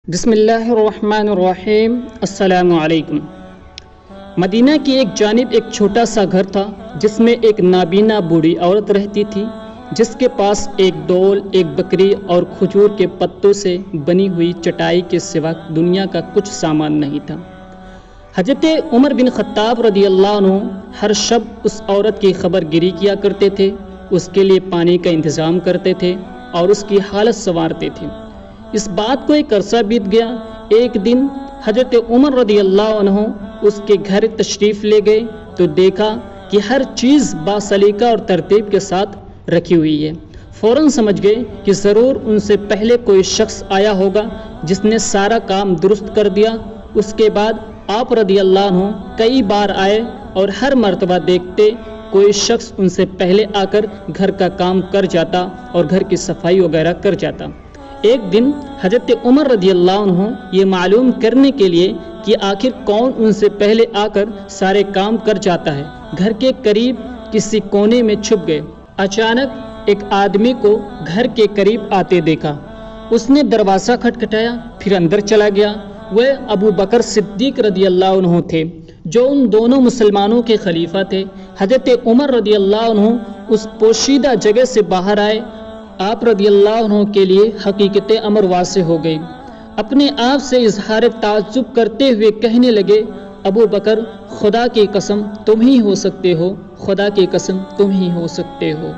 بسم اللہ الرحمن الرحیم۔ السلام علیکم۔ مدینہ کی ایک جانب ایک چھوٹا سا گھر تھا جس میں ایک نابینا بوڑھی عورت رہتی تھی، جس کے پاس ایک ڈول، ایک بکری اور کھجور کے پتوں سے بنی ہوئی چٹائی کے سوا دنیا کا کچھ سامان نہیں تھا۔ حضرت عمر بن خطاب رضی اللہ عنہ ہر شب اس عورت کی خبر گیری کیا کرتے تھے، اس کے لیے پانی کا انتظام کرتے تھے اور اس کی حالت سنوارتے تھے۔ اس بات کو ایک عرصہ بیت گیا۔ ایک دن حضرت عمر رضی اللہ عنہ اس کے گھر تشریف لے گئے تو دیکھا کہ ہر چیز باسلیقہ اور ترتیب کے ساتھ رکھی ہوئی ہے۔ فوراً سمجھ گئے کہ ضرور ان سے پہلے کوئی شخص آیا ہوگا جس نے سارا کام درست کر دیا۔ اس کے بعد آپ رضی اللہ عنہ کئی بار آئے اور ہر مرتبہ دیکھتے کوئی شخص ان سے پہلے آ کر گھر کا کام کر جاتا اور گھر کی صفائی وغیرہ کر جاتا۔ ایک دن حضرت عمر رضی اللہ عنہ یہ معلوم کرنے کے لیے کہ آخر کون ان سے پہلے آ کر سارے کام کر جاتا ہے، گھر کے قریب کسی کونے میں چھپ گئے۔ اچانک ایک آدمی کو گھر کے قریب آتے دیکھا۔ اس نے دروازہ کھٹکھٹایا، پھر اندر چلا گیا۔ وہ ابو بکر صدیق رضی اللہ عنہ تھے جو ان دونوں مسلمانوں کے خلیفہ تھے۔ حضرت عمر رضی اللہ عنہ اس پوشیدہ جگہ سے باہر آئے۔ آپ رضی اللہ عنہ کے لیے حقیقت امر واضح ہو گئی۔ اپنے آپ سے اظہار تعجب کرتے ہوئے کہنے لگے، ابو بکر، خدا کی قسم تم ہی ہو سکتے ہو، خدا کی قسم تم ہی ہو سکتے ہو۔